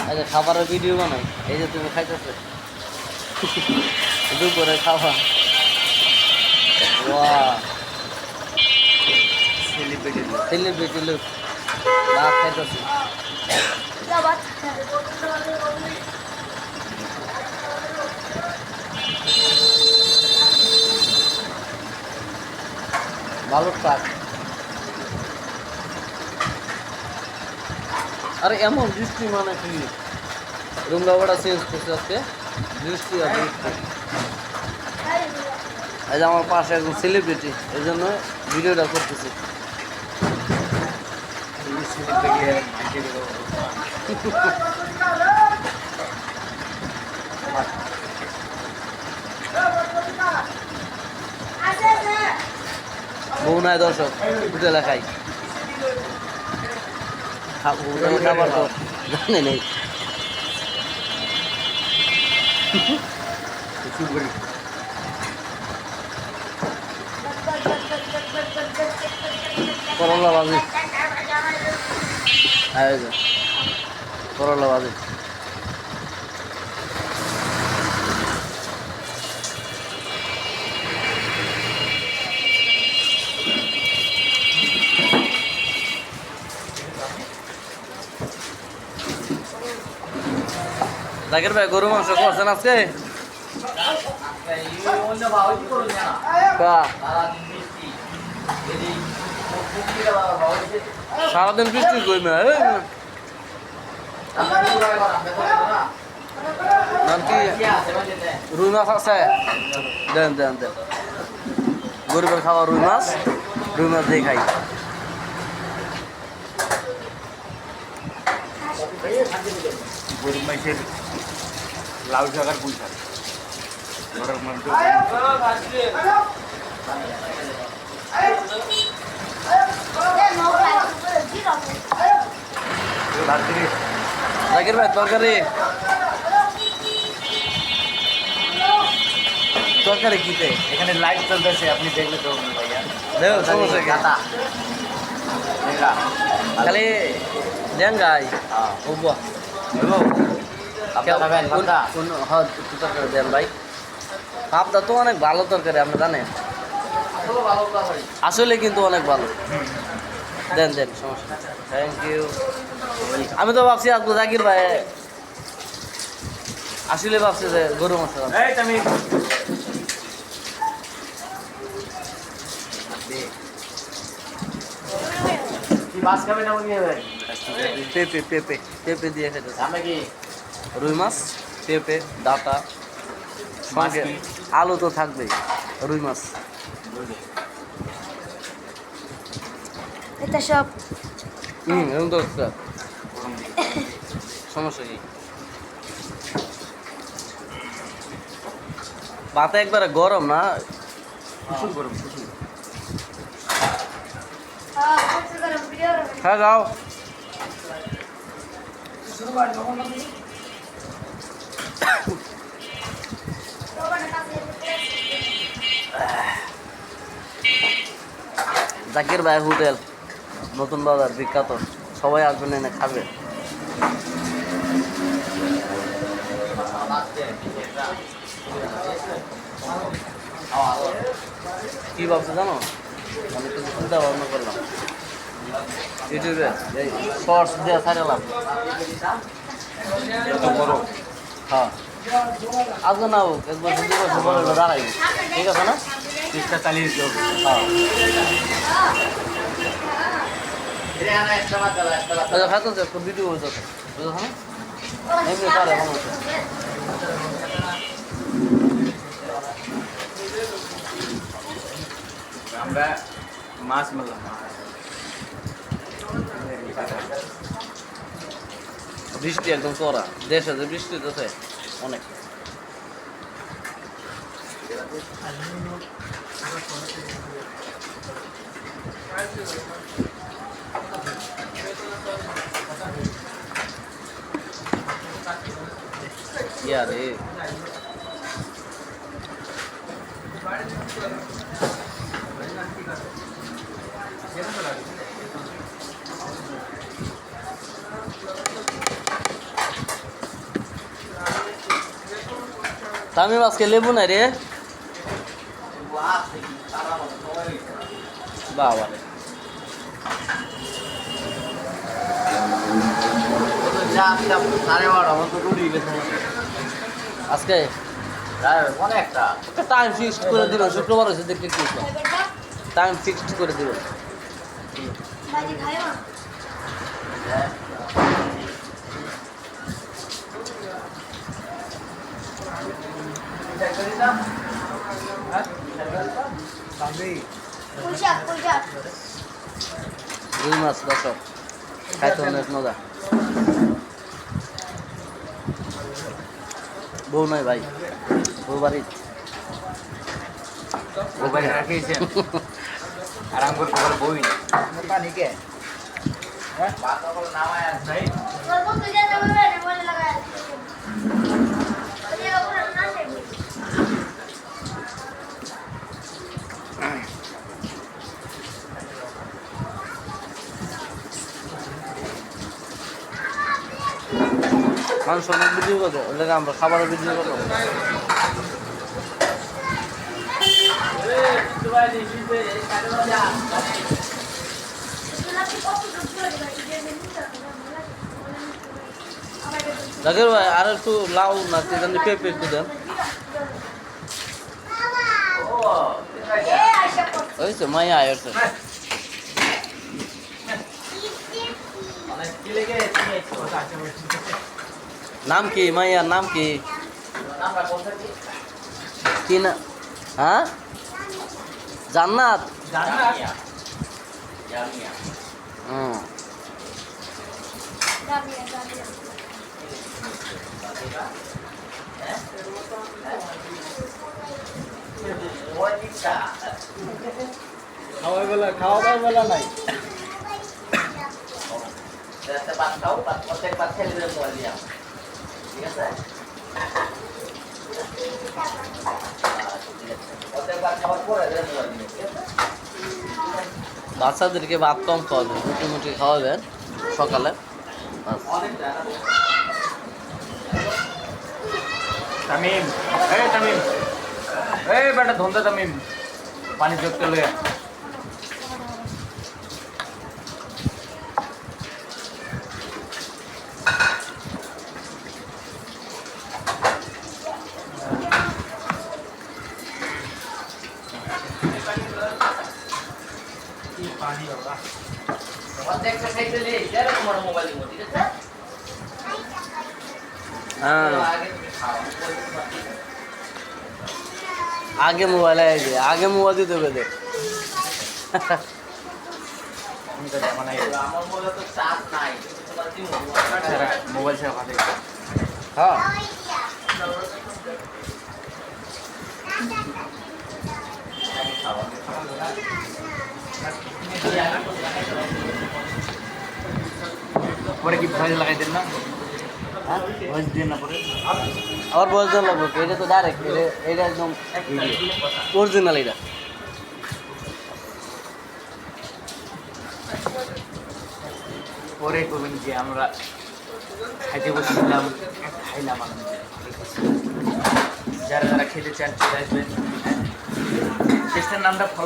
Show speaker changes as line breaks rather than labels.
আচ্ছা খাবারের ভিডিও বানাই, এই যে তুমি খাইতেছো দুপুরে খাওয়া। সেলিব্রিটি লোক ভাত খাইতেছি। ভালো ট্রাক। আরে এমন বৃষ্টি মানে কি, রুম লাভারটা চেঞ্জ করছে আজকে, বৃষ্টি আর বৃষ্টি। এই যে আমার পাশে একজন সেলিব্রিটি, এই জন্য ভিডিওটা করতেছি। বউ নাই দর্শক, হোটেলে খাই, হোটেলে খাবার তো জানে নেই। করলা ভাজি, করলা ভাজি। জাকির ভাই গরু মাংস করছেন আজকে? সারাদিন বৃষ্টি কই মে রুই মাছ আছে, দেন দেন দেন। গরিবের খাওয়া রুই মাছ দিয়ে খাই।
গরিব মাইসের লাউ শাক আর পুঁই শাক ঘরের মধ্যে।
জাকির ভাই তরকারি তরকারি কিতে
এখানে লাইট চলতেছে, আপনি দেখলে তো ভাইয়া।
দেখো সমস্যা কি? খালি দেন গাই তরকারি দেন ভাই। পাবদা তো অনেক ভালো তরকারি, আপনি জানেন? আসলে কিন্তু অনেক ভালো। দেন দেন, সমস্যা। Thank you. আমি তো ভাবছি আজকে জাকির ভাই আসলে ভাবছি যে গরু মাংস। পেঁপে পেঁপে পেঁপে দিয়ে খেতে, রুই মাছ, পেঁপে, ডাটা, সঙ্গে আলু তো থাকবেই। রুই মাছ
এটা সব
এরকম তো সমস্যা কি? ভাতে একবারে গরম না,
গরম
হ্যাঁ যাও। জাকির ভাই হোটেল নতুন বাজার বিখ্যাত, সবাই আসবেন, এনে খাবে। কি ভাবছো জানো, আমি কিছু চিন্তা ভাবনা করলাম, ইউটিউবে এই শর্টস দিয়ে ছাড়লাম। হ্যাঁ আজকে না হোক, 1 বছর 2 বছর পরে দাঁড়াই, ঠিক আছে না?
চেষ্টা চালিয়ে দিতে হবে।
হ্যাঁ খাতো যে ভিডিও হয়ে যাচ্ছে, বুঝেছ না? এমনি পারে মানুষ।
আমরা মাছ মারলাম।
বৃষ্টি একদম চড়া, দেশে যে বৃষ্টি হচ্ছে অনেক। ইয়ারে তামিম আজকে লেবু নাই রে বাবা রে আজকে
অনেকটা
একটা টাইম ফিক্সড করে দিল শুক্রবার হয়েছে দেখতে কি টাইম ফিক্সড করে দিল রুই মাছ দর্শক খাইতে অনেক মজা বউ নয় ভাই বউ বাড়ি
মোবাইল রাখিয়েছেন আরাম করে বলে বই পানি কে
মানুষ অনেক ভিডিও করো ওটাকে আমরা খাবারের ভিডিও করো জাকির ভাই আর একটু লাউ না জানি পেঁপে একটু দেন হয়েছে মাইয়া আসছে নাম কি মাইয়ার নাম কি কি না হ্যাঁ জান্নাত হুম
খাওয়া বেলা নাই
বাচ্চাদেরকে ভাত কম খাওয়াবেন মুটি মুটি খাওয়াবেন সকালে
তামিম তামিম বেটা ধন্দা তামিম পানি যোগ চলে पानी होगा
हाँ आगे मोबाइल है आगे मोबाइल दे दोगे दे
मोबाइल से खाते
हाँ
পরে কি ভয়েস লাগাই দেন না ভয়েস দেন না পরে
और बहुत जन लोग এটা তো ডাইরেক্ট এটা একদম অরিজিনাল এটা
পরে করবেন যে আমরা খাইতে বসেছিলাম খাইলাম যারা যারা খেতে চান চলে আসবেন চেষ্টার নামটা